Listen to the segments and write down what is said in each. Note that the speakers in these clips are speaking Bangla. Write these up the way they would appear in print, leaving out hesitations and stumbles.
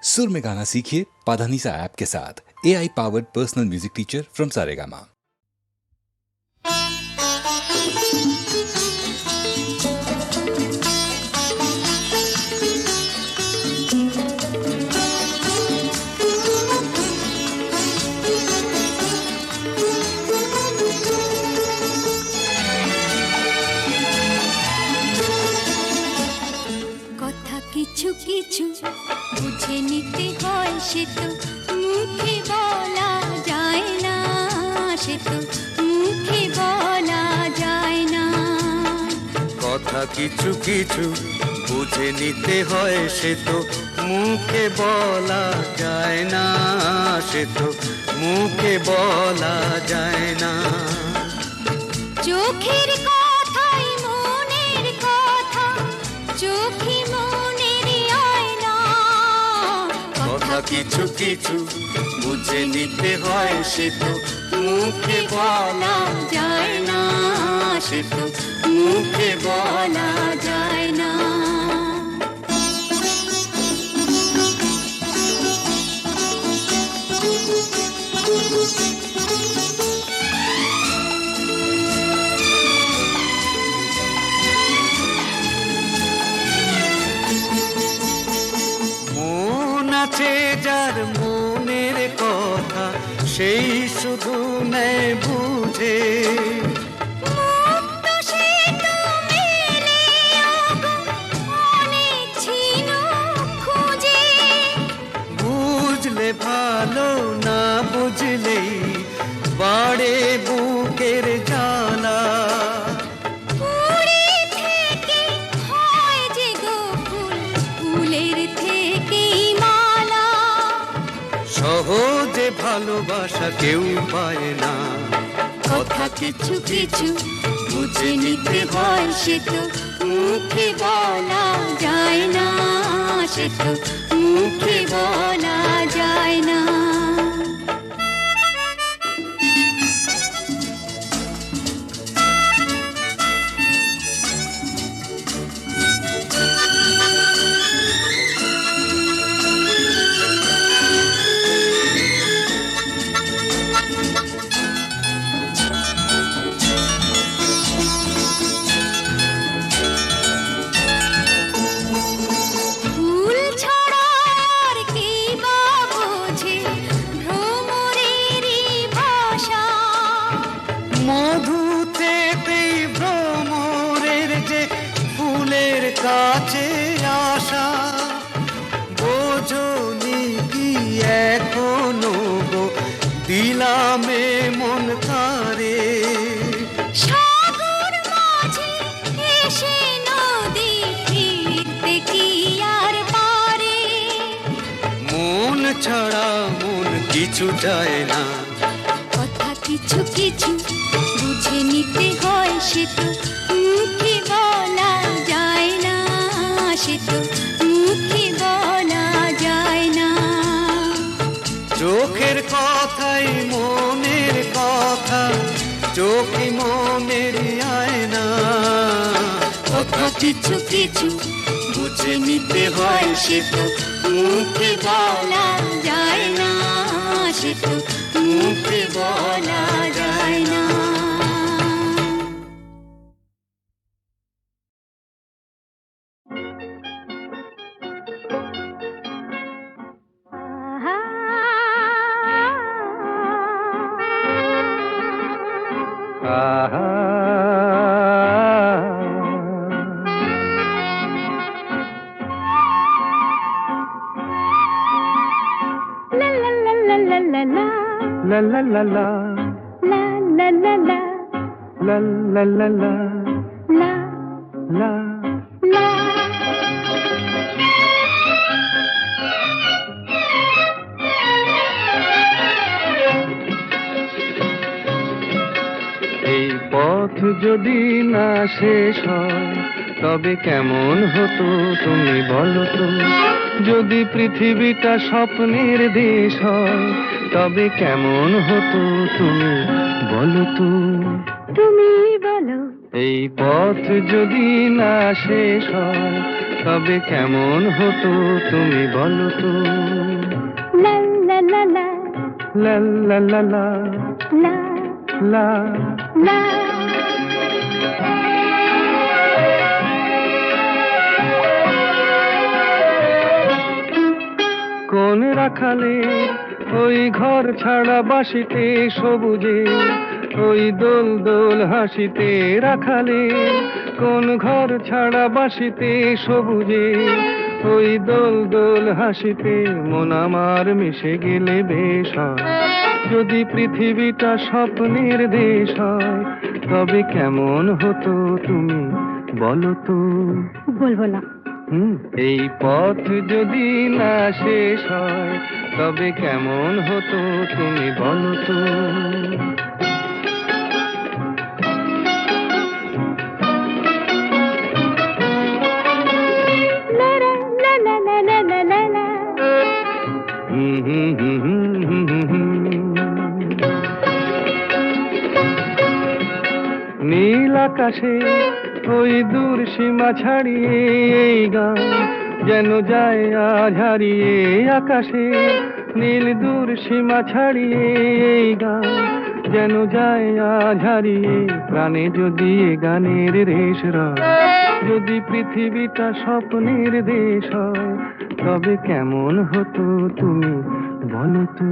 सुर में गाना सीखिए पाधानीसा ऐप के साथ। AI powered personal music teacher from Saregama. কিছু কিছু বুঝে নিতে হয়, সে তো মুখে বলা যায় না, সে তো মুখে বলা যায় না। কথা কিছু কিছু বুঝে নিতে হয়, সে তো মুখে বলা যায় না, সে তো মুখে বলা যায় না। চোখের কথাই মনের কথা, চোখে কিছু কিছু বুঝে নিতে হয়, সে তো মুখে বলা যায় না, সে তো মুখে বলা যায় না। আছে যার মনের কথা, সেই শুধু নেয় বুঝে। বুঝলে ভালো, না বুঝলেই বাড়ে বুকের জ্বালা। সহজে ভালোবাসা কেউ পায় না। কথা কিছু কিছু বুঝে নিতে হয়, সে তো মুখে বলা যায় না, সে তো মুখে বলা যায় না। মধুতে ভ্রমরের যে ফুলের কাছে আসা, বোঝনি কি এখনো গো দিলামে মন তারে। সাগর মাঝে এসে নদী ফিরতে কি আর পারে। মন ছাড়া মন কিছু চায় না। কথা কিছু কিছু বুঝে নিতে হয়, সে তো মুখে বলা যায় না, সে তো মুখে বলা যায় না। চোখের কথাই মনের কথা, চোখে মনের আয়না। কথা কিছু কিছু বুঝে নিতে হয়, সে তো মুখে বলা যায় না, সে তো মুখে বলা যায় না। La la la la La la la la la la la la la la la। এই পথ যদি না শেষ হয়, তবে কেমন হতো তুমি বলো তো। যদি পৃথিবীটা স্বপ্নের দেশ হয়, তবে কেমন হতো তুমি বলো তো। তুমি বলো এই পথ যদি না শেষ হয় তবে কেমন হতো তুমি বলো তো। লা লা লা লা লা লা লা লা লা লা। লা। কোন রাখালে ওই ঘর ছাড়া বাসিতে সবুজে, ওই দোল দোল হাসিতে রাখালে, কোন ঘর ছাড়া বাসিতে সবুজে, ওই দোল দোল হাসিতে মন আমার মিশে গেলে বেশ হয়। যদি পৃথিবীটা স্বপ্নের দেশ হয় তবে কেমন হতো তুমি বলো তো। বলবো না। এই পথ যদি না শেষ হয় তবে কেমন হতো তুমি বলো তো। লা লা লা লা লা লা লা লা। নীল আকাশে ওই দূর সীমা ছাড়িয়ে এই গান যেন যায় আজ হারিয়ে। আকাশে নীল দূর সীমা ছাড়িয়ে এই গান যেন যায় আজ হারিয়ে। প্রাণে যদি এ গানের রেশ রয়, যদি পৃথিবীটা স্বপ্নের দেশ হয় তবে কেমন হতো তুমি বলো তো।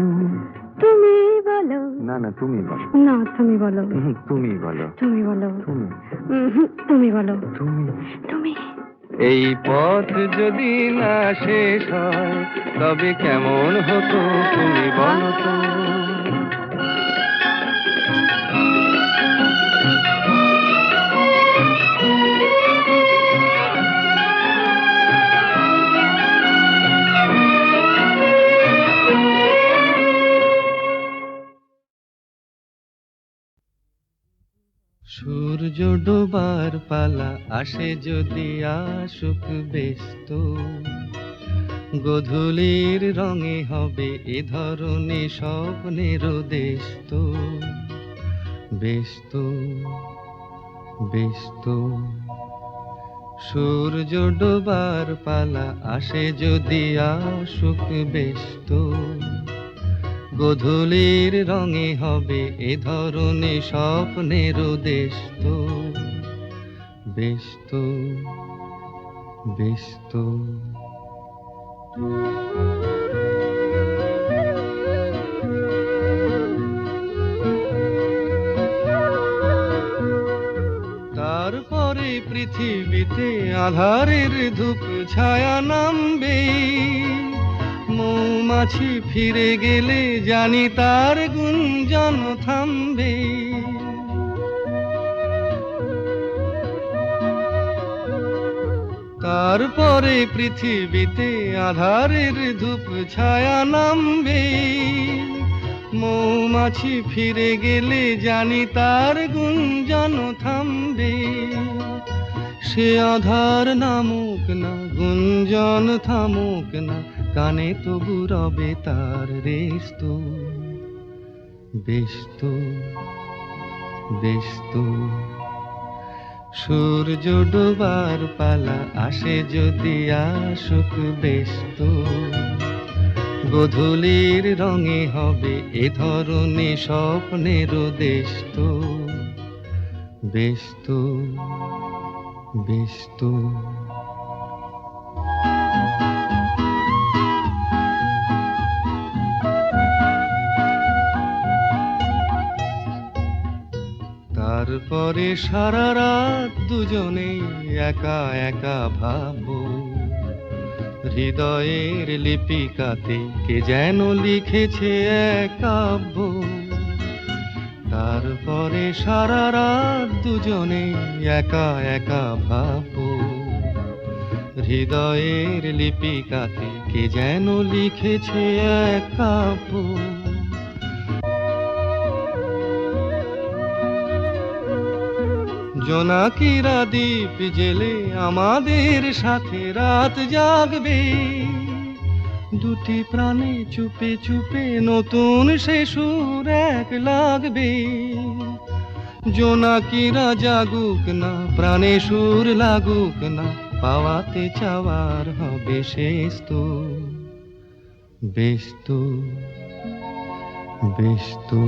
তুমি বলো। না না তুমি বলো। না তুমি বলো। তুমি বলো। তুমি বলো। তুমি তুমি বলো। তুমি তুমি। এই পথ যদি না শেষ হয় তবে কেমন হতো তুমি বলো তো। সূর্য ডোবার পালা আসে যদি আসুক ব্যস্ত, গোধূলির রঙে হবে এ ধরনের স্বপ্নের দেশ তো। ব্যস্ত ব্যস্ত সূর্য ডোবার পালা আসে যদি আসুক ব্যস্ত, গোধূলির রঙে হবে এ ধরনের স্বপ্নের দেশ তো। ব্যস্ত ব্যস্ত তারপরে পৃথিবীতে আঁধারের ধূপ ছায়া নামবে, মৌমাছি ফিরে গেলে জানি তার গুঞ্জন থামবে। তারপরে পৃথিবীতে আঁধারের ধূপ ছায়া নামবে, মৌমাছি ফিরে গেলে জানি তার গুঞ্জন থামবে। সে আধার নামুক না, গুঞ্জন থামুক না, কানে তবু রবে তার রেশ তো। ব্যস্ত ব্যস্ত সূর্য ডোবার পালা আসে যদি আসুক ব্যস্ত, গোধূলির রঙে হবে এ ধরনের স্বপ্নের দেশ তো। ব্যস্ত ব্যস্ত তারপরে সারা রাত দুজনে একা একা ভাবো, হৃদয়ের লিপিকাতে কে যেন লিখেছে এক কাব্য। তারপরে সারা রাত দুজনে একা একা ভাবো, হৃদয়ের লিপিকাতে কে যেন লিখেছে এক কাব্য। জোনাকিরা দ্বীপ জেলে আমাদের সাথে রাত জাগবে, দুটি প্রাণে চুপে চুপে নতুন সে সুর এক লাগবে। জোনাকিরা জাগুক না, প্রাণে সুর লাগুক না, পাওয়াতে চাওয়ার হবে শেষ তো। বেশ তো, বেশ তো।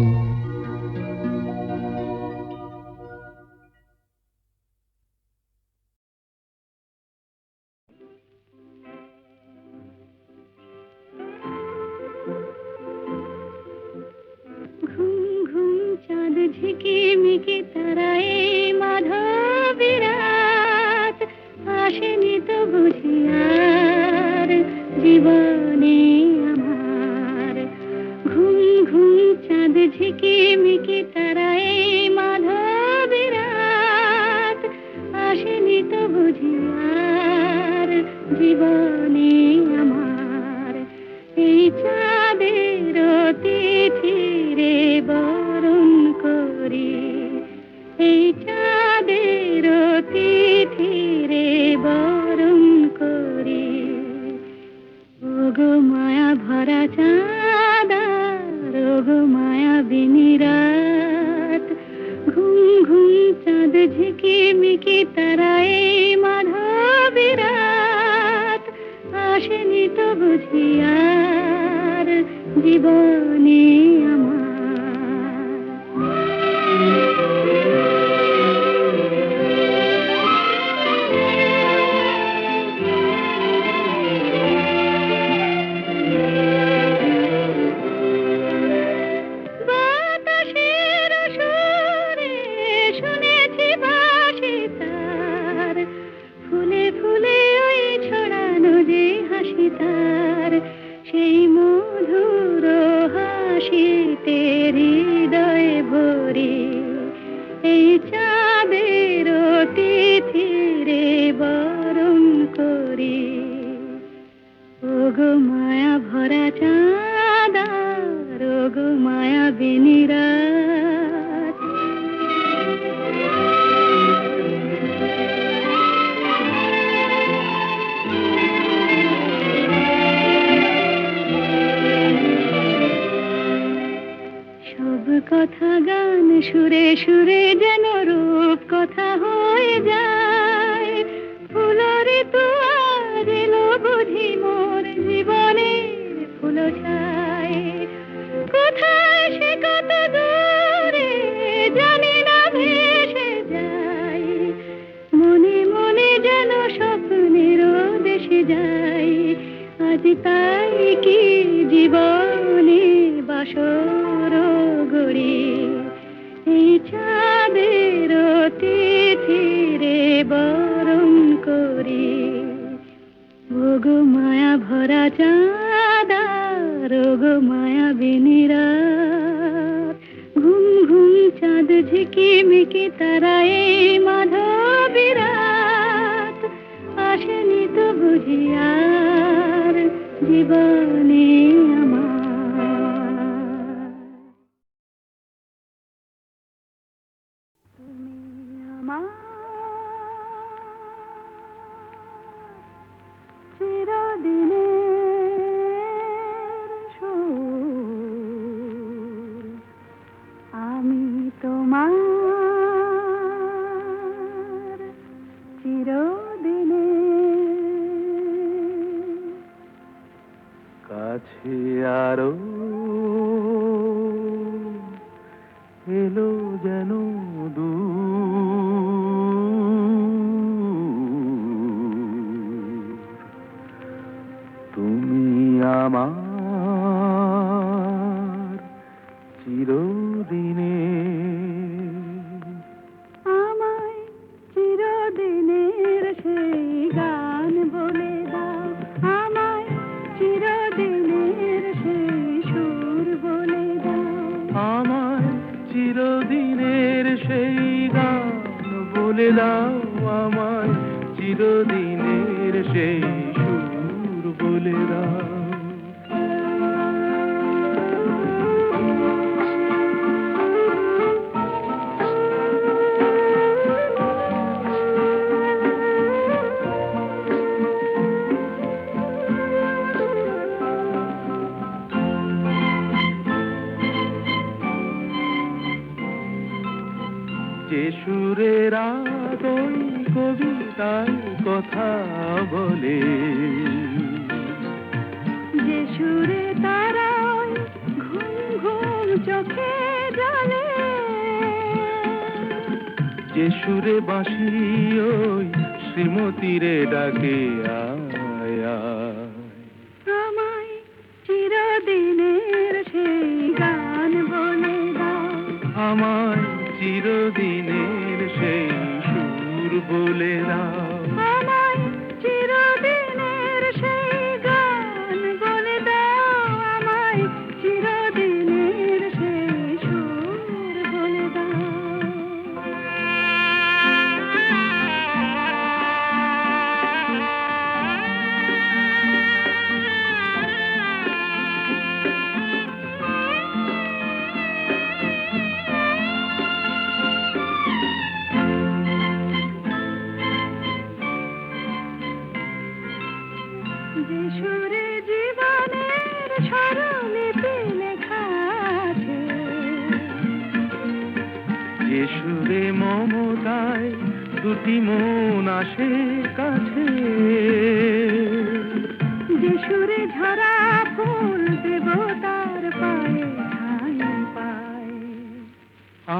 ঘুম ঘুম চাঁদ ঝিকিমিকি তারায় মাধবী রাত, আসেনি তো বুঝি আর জীবনে আমার। ঘুম ঘুম চাঁদ ঝিকিমিকি তারায় মাধবী রাত, আসেনি তো বুঝি আর জীবনে আমার। এই চাঁদের তিথিরে বরণ করি, এই চাঁদের তিথিরে বরণ করি। ওগো মায়া ভরা চাঁদা, ওগো মায়া বিনি রাত, ঘুম ঘুম চাঁদ ঝিকিমিকি তারায় মাধবী রাত, আসেনি তো বুঝি আর জীবনে আমার। বাতাসের সুরে শুনেছি ভাসি তার, ফুলে ফুলে ওই ছড়ানো যে হাসি তার, সেই মধুর হাসিতে হৃদয় ভরে। এই চাঁদের তিথিরে বরণ করি, ওগো মায়া ভরা চাঁদা, ওগো মায়া বিনি রাত। সব কথা গান সুরে সুরে যেন রূপ কথা হয়ে যায়। ফুলরে তো আজ এলো বুঝি মোর জীবনের ফুল ছায়। কোথায় সে কত দূরে জানি না ভেসে যায়, মনে মনে যেন স্বপ্নের দেশে যাই। আজ তাই কি জীবনে বাসর গড়ি, এই চাঁদের তিথিরে বরণ করি। ওগো মায়া ভরা চাঁদা, ওগো মায়া বিনি রাত, ঘুম ঘুম চাঁদ ঝিকিমিকি তারায় মাধবী রাত, আসেনি তো বুঝি আর জীবনে আমার। তুমি আমার চিরদিনের সুর, আমি তোমার চিরদিনের। কাছে আরো এলো যেন দূর, তুমি আমার চিরদিনের। আমায় চিরদিনের সেই গান বলে দাও, আমায় চিরদিনের সেই সুর বলে দাও। আমার চিরদিনের সেই গান বলে দাও, আমায় চিরদিনের সেই সুর বলে দাও। সুরে রাত ওই কবিতায় কথা বলে, যে সুরে তারায় ঘুম ঘুম চোখে জলে, যে সুরে বাঁশি ওই শ্রীমতীরে ডাকে আয় আয়। আমায় চিরদিনের সেই গান বলে দাও, আমায় চিরদিনের সেই সুর বলে দাও, আমায় চিরদিনের সেই গান বলে দাও, আমায় চিরদিনের সেই সুর বলে দাও। যে সুরে জীবনের স্বরলিপি লেখা আছে, যে সুরে মমতায় দুটি মন আসে কাছে, যে সুরে ঝরা ফুল দেবতার পায়ে ঠাঁই পায়,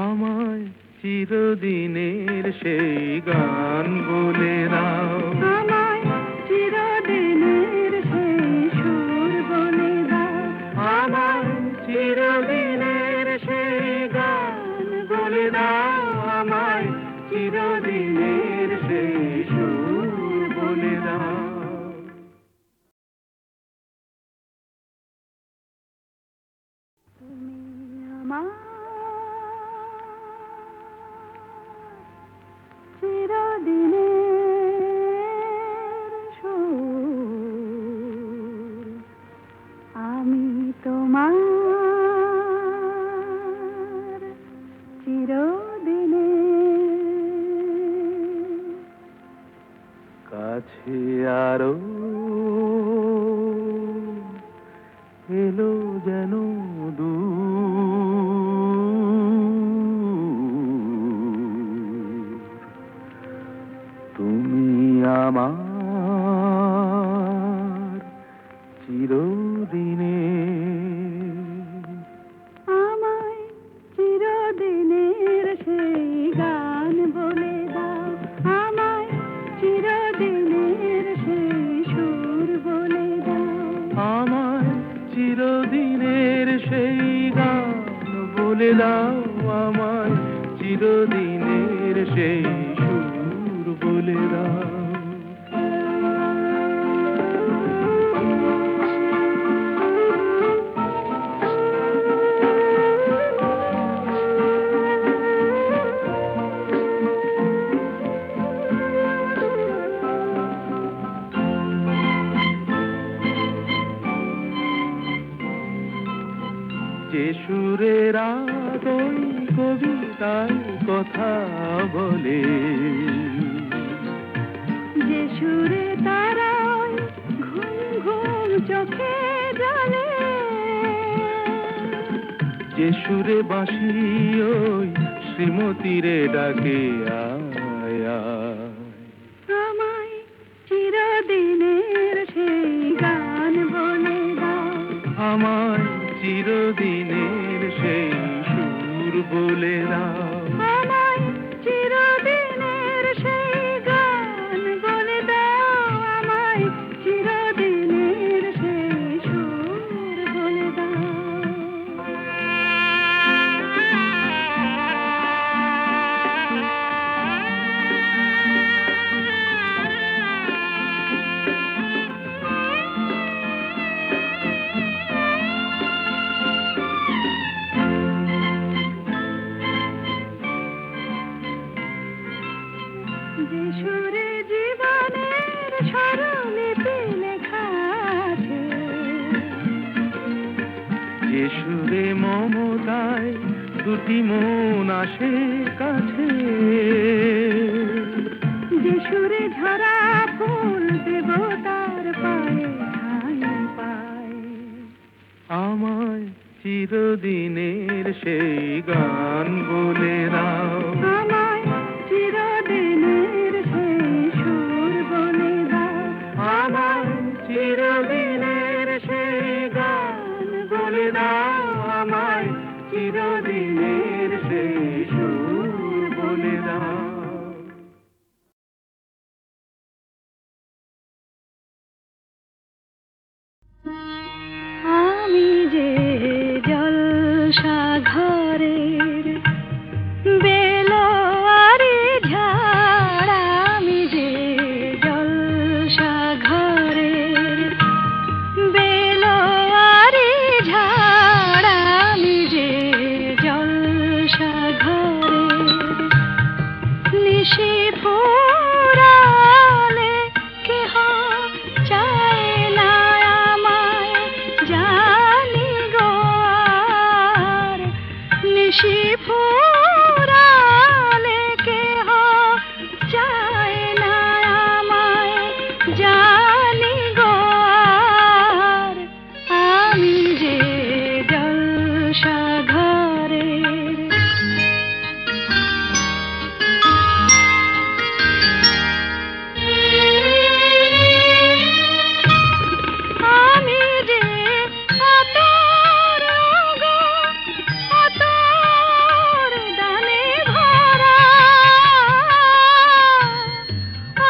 আমায় চিরদিনের সেই গান বলে দাও, আমায় চিরদিনের সেই সুর বলে দাও, আমায় চিরদিনের সেই গান বলে দাও, আমায় চিরদিনের সেই সুর বলে দাও। তুমি আমার চিরদিনের সুর, আমি তোমার চিরদিনের। কাছে আরো এলো যেন দূর, তুমি আমার চিরদিনের। আমায় চিরদিনের সেই গান বলে দাও, আমায় চিরদিনের সেই সুর বলে দাও, আমায় চিরদিনের সেই গান বলে দাও, আমায় চিরদিনের সেই সুর বলে দাও। যে সুরে রাত ওই কবিতায় কথা বলে, যে সুরে তারায় ঘুম ঘুম চোখে জলে, যে সুরে বাঁশি ওই শ্রীমতীরে ডাকে আয় আয়। আমায় চিরদিনের সেই গান বলে দাও, আমায় চিরদিনের সেই সুর বলে দাও, আমায় চিরদিনের সেই গান বলে দাও, আমায় চিরদিনের সেই সুর বলে দাও। যে সুরে জীবনের স্বরলিপি লেখা আছে, যে সুরে মমতায় দুটি মন আসে কাছে, যে সুরে ঝরা ফুল দেবতার পায়ে ঠাঁই পায়, আমায় চিরদিনের সেই গান বলে দাও, আমায় বলে দাও আমায় চিরদিনের সেই সুর বলে দাও। আমি যে জলসা ঘরের বেলোয়ারি ঝাড়, আমি যে জলসা ঘরের বেলোয়ারি ঝাড়, আমি যে জলসা ঘরের নিশি ফুরালে কেহ চায় না আমায় জানি গো আর, নিশি ফুরালে কেহ চায় না আমায় জানি গো আর, আমি যে জলসা ঘরের। আমি যে আতর গো, আতর দানে ভরা,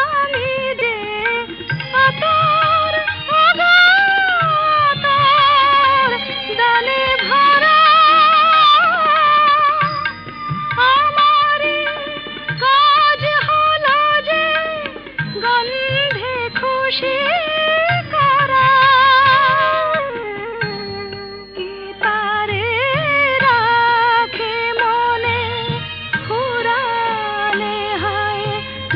আমি যে আতর গো, আতর দানে ভরা, আমারই কাজ হলো যে গন্ধে খুশি করা, কি তারে রাখে মনে ফুরালে হয়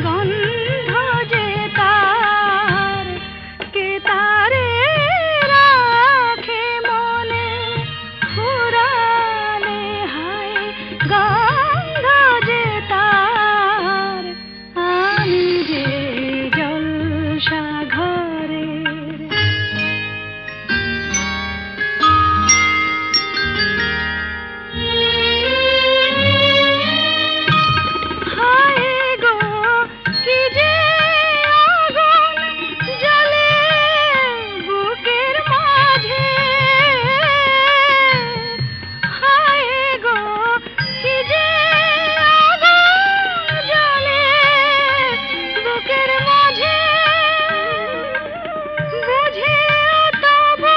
গন্ধ যে তার, কে তারে রাখে মনে ফুরালে হয় গন্ধ যে তার, আমি যে জলসা ঘরের। হায় গো কি যে আগুন জ্বলে বুকের মাঝে, হায় গো কি যে আগুন জ্বলে বুকের মাঝে, বুঝে তবু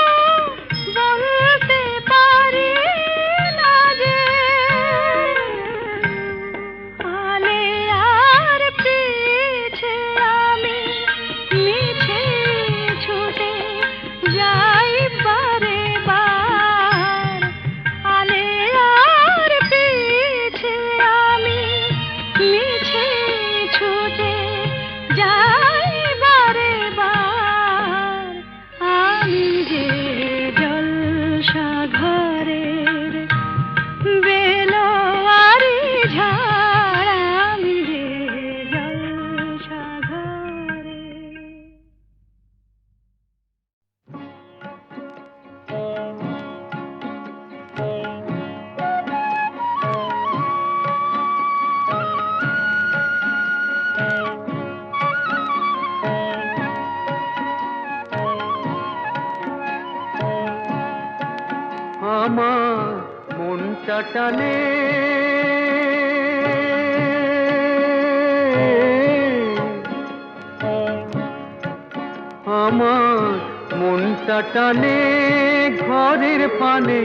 বলতে পারি না যে আলে আর পিছে আমি মিছে ছুটে যাই বারে বার, আলে আর পিছে আমি মিছে ছুটে যাই বারে বার, আমি যে জলসা ঘরের বেলোয়ারি ঝাড়, আমি যে জলসা ঘরের। আমার মনটা টানে আমার মনটা টানে ঘরের পানে,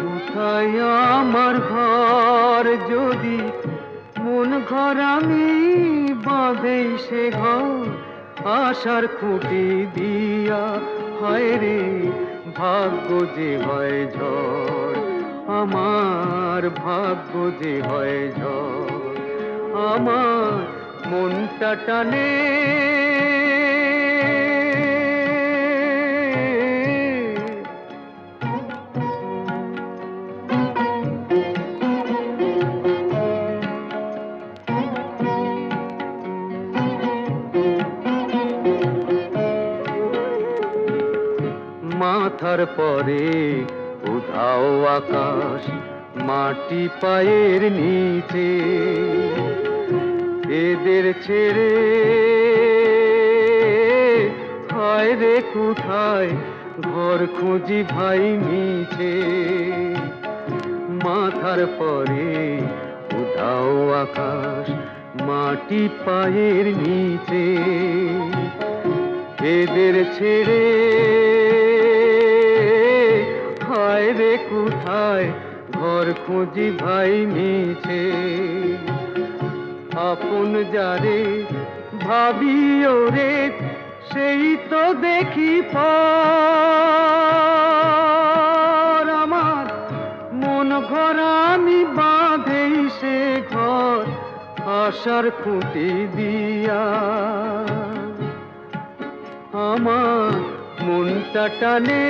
কোথায় আমার ঘর যদি মন ঘর আমি বাঁধেই সে ঘর আশার খুঁটি দিয়া, হায় রে ভাগ্য যে হয় ঝড়, আমার ভাগ্য যে হয় ঝড়, আমার মনটা টানে মাথার পরে উধাও আকাশ, মাটি পায়ের নিচে, এদের ছেড়ে হায় রে কোথায় ঘর খুঁজি ভাই মিছে, মাথার পরে উধাও আকাশ, মাটি পায়ের নিচে। এদের ছেড়ে হায় রে কোথায় ঘর খুঁজি ভাই মিছে। আপন যারে ভাবি ওরে সেই তো দেখি পর। আমার মন ঘর আমি বাঁধেই সে ঘর আশার খুঁটি দিয়া। আমার মনটা টানে